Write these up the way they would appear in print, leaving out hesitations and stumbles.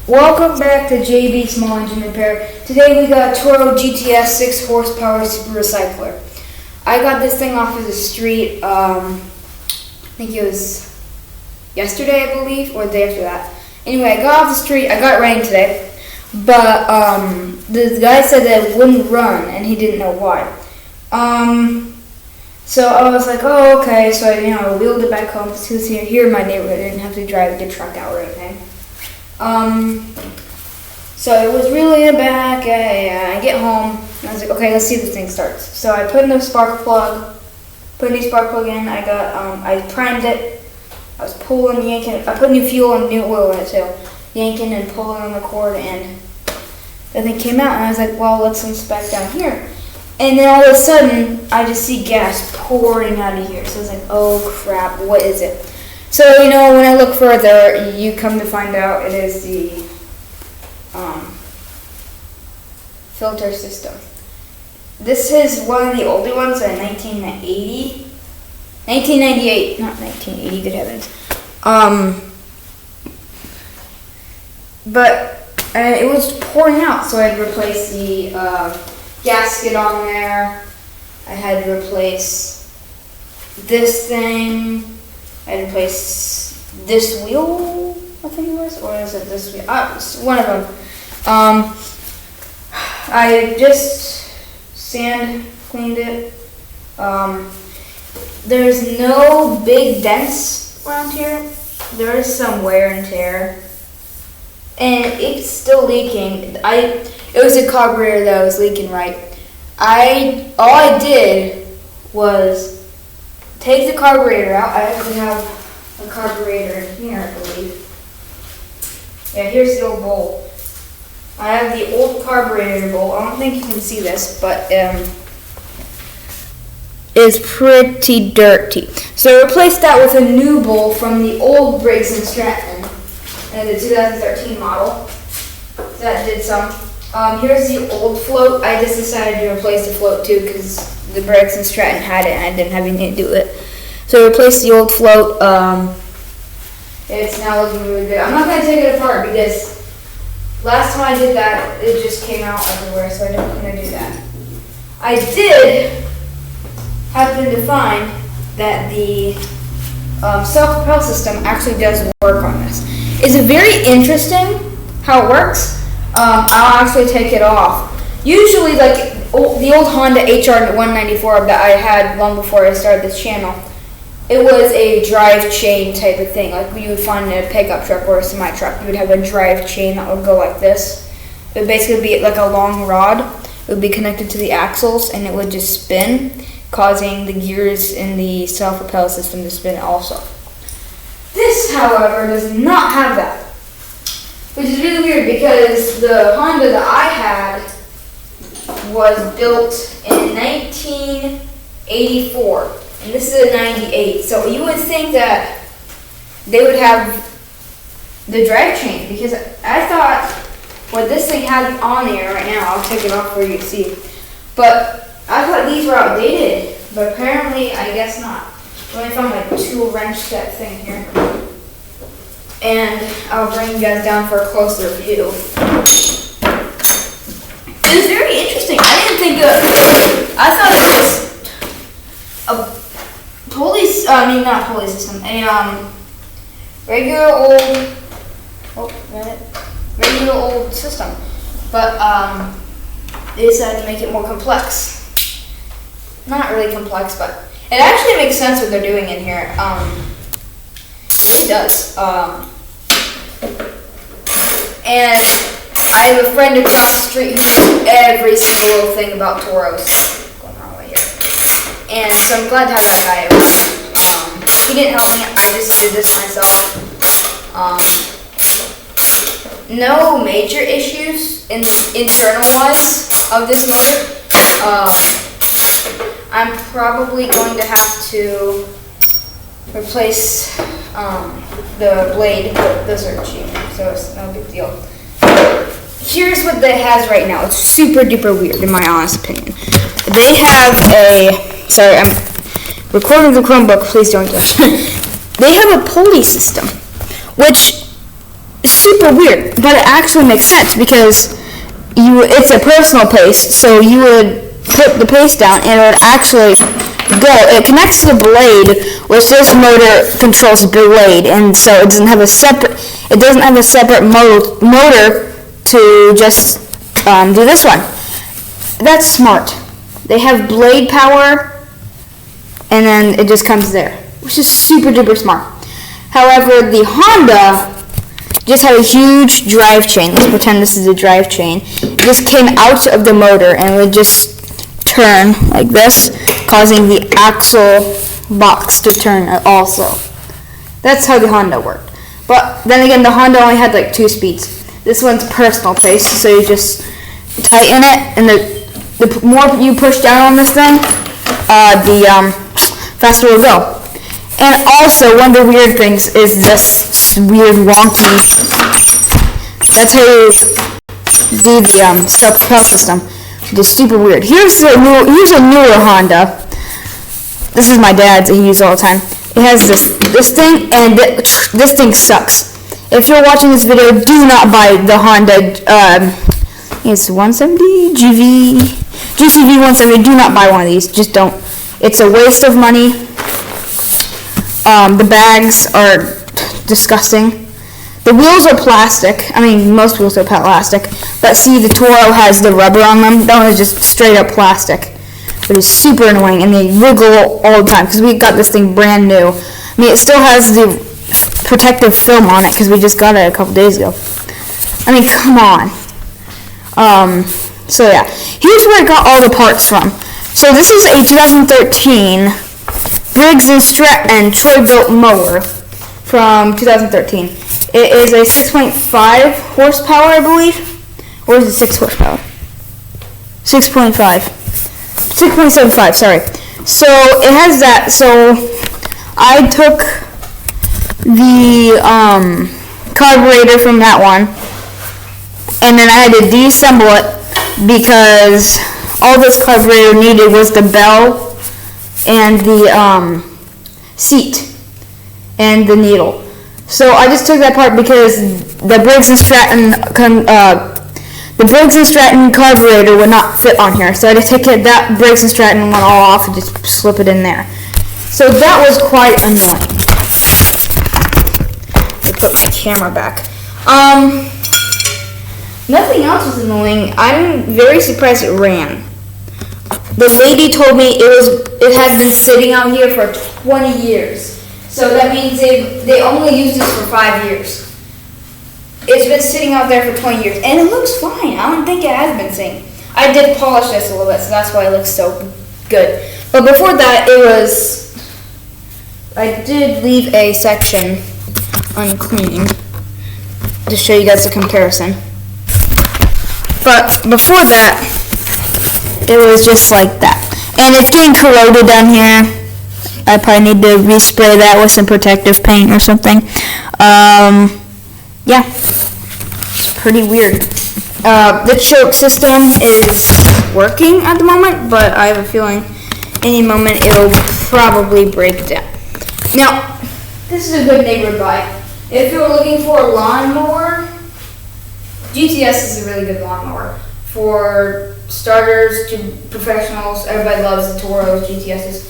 Welcome back to JB Small Engine Repair. Today we got Toro GTS 6 horsepower super recycler. I got this thing off of the street, I think it was yesterday, I believe, or the day after that. Anyway, I got off the street, I got rain today, but the guy said that it wouldn't run and he didn't know why. So I was like, oh, okay, so I wheeled it back home because he was here in my neighborhood. I didn't have to drive the truck out or anything. So it was really in the back. I get home and I was like, okay, let's see if this thing starts. So I put in the spark plug, put a new spark plug in. I got, I primed it. I was pulling, yanking. I put new fuel and new oil in it too, yanking and pulling on the cord, and the thing came out. And I was like, well, let's inspect down here. And then all of a sudden, I just see gas pouring out of here. So I was like, oh crap, what is it? So, when I look further, you come to find out it is the filter system. This is one of the older ones in 1998, not 1980, good heavens. But it was pouring out, so I had to replace the gasket on there. I had to replace this thing. I had to replace this wheel, I think it was, or is it this wheel? One of them. I just sand cleaned it. There's no big dents around here. There is some wear and tear, and it's still leaking. It was a carburetor that was leaking, right? All I did was take the carburetor out. I actually have a carburetor in here, I believe. Yeah, here's the old bolt. I have the old carburetor bolt. I don't think you can see this, but it's pretty dirty. So I replaced that with a new bolt from the old Briggs & Stratton, the 2013 model. So that did some. Here's the old float. I just decided to replace the float too because the Briggs & Stratton had it and I didn't have anything to do with it. So I replaced the old float. It's now looking really good. I'm not going to take it apart because last time I did that, it just came out everywhere, so I don't want to do that. I did happen to find that the self-propel system actually does work on this. It's very interesting how it works. I'll actually take it off. Usually, like the old Honda HR 194 that I had long before I started this channel, it was a drive chain type of thing, like you would find in a pickup truck or a semi truck. You would have a drive chain that would go like this. It would basically be like a long rod. It would be connected to the axles, and it would just spin, causing the gears in the self-propel system to spin also. This, however, does not have that, which is really weird because the Honda that I had was built in 1984, and this is a 98. So you would think that they would have the drive chain, because I thought what this thing had on here right now, I'll take it off for you to see, but I thought these were outdated, but apparently I guess not. Let me find my tool wrench set thing here, and I'll bring you guys down for a closer view. It was very interesting. I didn't think I thought it was a not pulley system, a regular old system, but they decided to make it more complex. Not really complex, but it actually makes sense what they're doing in here. It does. And I have a friend across the street who knows every single little thing about Toros. Going the wrong way here. And so I'm glad to have that guy around. He didn't help me. I just did this myself. No major issues internal-wise of this motor. I'm probably going to have to replace the blade with the searching, so it's no big deal. Here's what that has right now. It's super duper weird in my honest opinion. They have sorry, I'm recording the Chromebook, please don't judge. They have a pulley system, which super weird, but it actually makes sense because it's a personal paste, so you would put the paste down and it would actually go. It connects to the blade, which this motor controls the blade, and so it doesn't have a separate motor to just do this one. That's smart. They have blade power, and then it just comes there, which is super duper smart. However, the Honda just had a huge drive chain. Let's pretend this is a drive chain. It just came out of the motor and would just turn like this, causing the axle box to turn also. That's how the Honda worked. But then again, the Honda only had like 2 speeds. This one's personal pace, so you just tighten it, and the more you push down on this thing, the faster it'll go. And also, one of the weird things is this weird wonky. That's how you do the self-propel system. Which is super weird. Here's a newer Honda. This is my dad's. He uses all the time. It has this thing, and this thing sucks. If you're watching this video, do not buy the Honda. It's 170 GTV 170. Do not buy one of these. Just don't. It's a waste of money. The bags are disgusting. The wheels are plastic. I mean, most wheels are plastic. But see, the Toro has the rubber on them. That one is just straight up plastic. But it's super annoying, and they wiggle all the time because we got this thing brand new. I mean, it still has the protective film on it because we just got it a couple days ago. I mean, come on. So yeah, here's where I got all the parts from. So this is a 2013 Briggs & Stratton Troy-built mower from 2013. It is a 6.5 horsepower, I believe. Or is it 6 horsepower? 6.5. 6.75, sorry. So it has that. So I took the carburetor from that one, and then I had to deassemble it because all this carburetor needed was the bell and the seat and the needle. So I just took that part because the Briggs & Stratton carburetor would not fit on here. So I had to take that Briggs & Stratton one all off and just slip it in there. So that was quite annoying. I put my camera back. Nothing else was annoying. I'm very surprised it ran. The lady told me it has been sitting out here for 20 years. So that means they only used this for 5 years. It's been sitting out there for 20 years, and it looks fine. I don't think it has been sitting. I did polish this a little bit, so that's why it looks so good. But before that, I did leave a section uncleaned to show you guys a comparison. But before that, it was just like that. And it's getting corroded down here. I probably need to respray that with some protective paint or something. Yeah, pretty weird. The choke system is working at the moment, but I have a feeling any moment it'll probably break down. Now, this is a good neighbor buy. If you're looking for a lawnmower, GTS is a really good lawnmower. For starters to professionals, everybody loves the Toros, GTSs.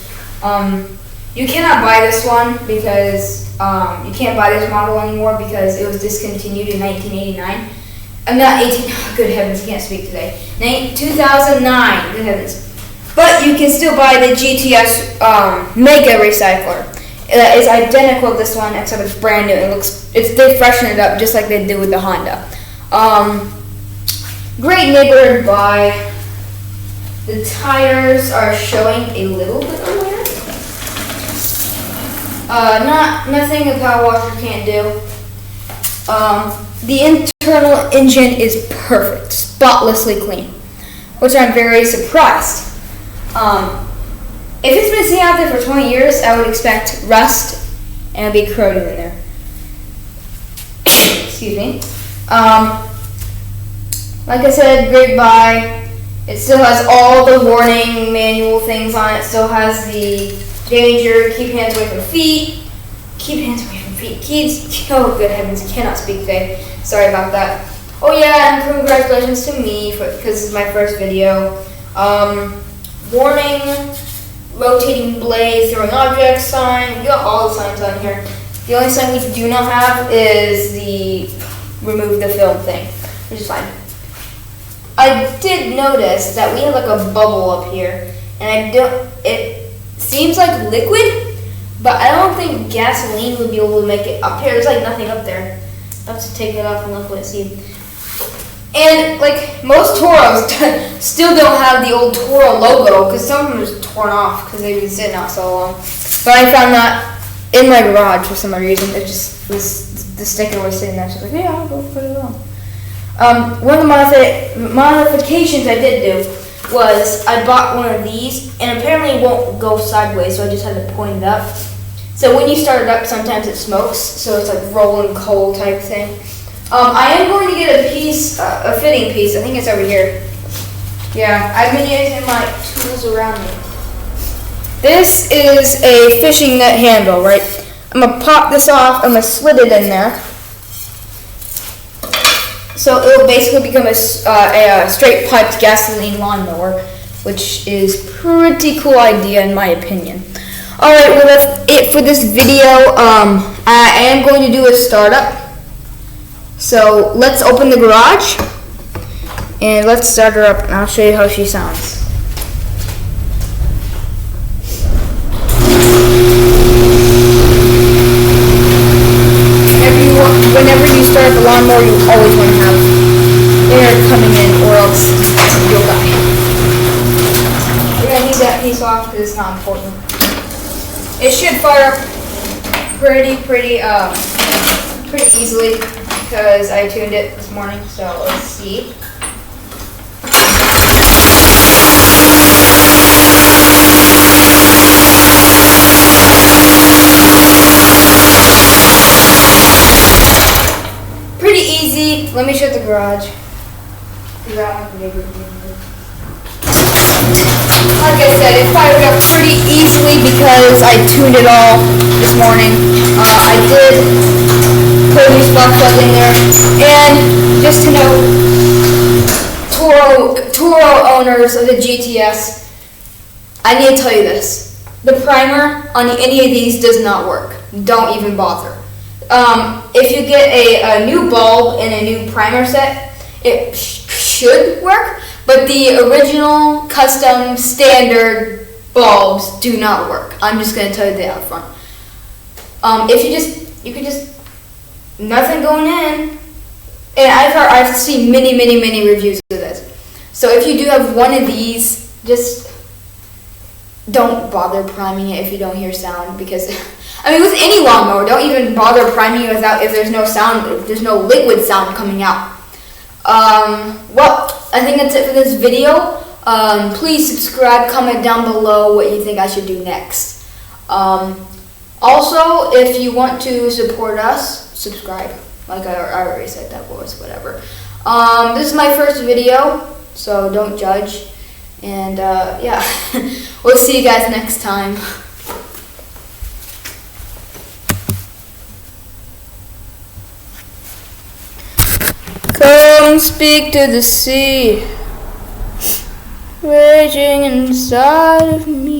You cannot buy this one because you can't buy this model anymore because it was discontinued in 1989. I'm not 18. Good heavens, I can't speak today. 2009. Good heavens. But you can still buy the GTS Mega Recycler. It's identical to this one except it's brand new. They freshened it up just like they did with the Honda. Great neighborhood buy. The tires are showing a little bit of wear. Nothing a power washer can't do. The internal engine is perfect, spotlessly clean, which I'm very surprised. If it's been sitting out there for 20 years, I would expect rust and it'd be corroded in there. Excuse me. Like I said, great buy. It still has all the warning manual things on it. It still has the danger, keep hands away from feet. Keep hands away from feet. Kids, oh good heavens, cannot speak today. Sorry about that. Oh yeah, and congratulations to me because this is my first video. Warning, rotating blade, throwing objects sign. We got all the signs on here. The only sign we do not have is the remove the film thing, which is fine. I did notice that we have like a bubble up here, and it seems like liquid, but I don't think gasoline would be able to make it up here. There's like nothing up there. I have to take it off and look what it sees. And like most Toros still don't have the old Toro logo because some of them are just torn off because they've been sitting out so long. But I found that in my garage for some reason. It just was, the sticker was sitting there. So I was like, yeah, I'll go put it on. One of the modifications I did do was I bought one of these, and apparently it won't go sideways, so I just had to point it up. So when you start it up, sometimes it smokes, so it's like rolling coal type thing. I am going to get a piece, a fitting piece. I think it's over here. Yeah, I've been using my tools around me. This is a fishing net handle, right? I'm going to pop this off. I'm going to slid it in there. So it will basically become a straight piped gasoline lawnmower, which is pretty cool idea in my opinion. Alright, well that's it for this video. I am going to do a startup. So let's open the garage and let's start her up and I'll show you how she sounds. Whenever you start the lawnmower, you always want to have air coming in or else you'll die. We're going to leave that piece off because it's not important. It should fire up pretty easily because I tuned it this morning, so let's see. Pretty easy. Let me shut the garage. Like I said, it fired up pretty easily because I tuned it all this morning. I did put a new spark plug in there. And just to know, Toro owners of the GTS, I need to tell you this. The primer on any of these does not work. Don't even bother. If you get a new bulb and a new primer set, it should work, but the original custom standard bulbs do not work. I'm just going to tell you that up front. You could just, nothing going in, and I've seen many reviews of this. So if you do have one of these, just don't bother priming it if you don't hear sound, because I mean, with any lawnmower, don't even bother priming it without if there's no sound, if there's no liquid sound coming out. Well, I think that's it for this video. Please subscribe, comment down below what you think I should do next. Also, if you want to support us, subscribe. Like I already said, that was whatever. This is my first video, so don't judge. And yeah, we'll see you guys next time. Come speak to the sea, raging inside of me.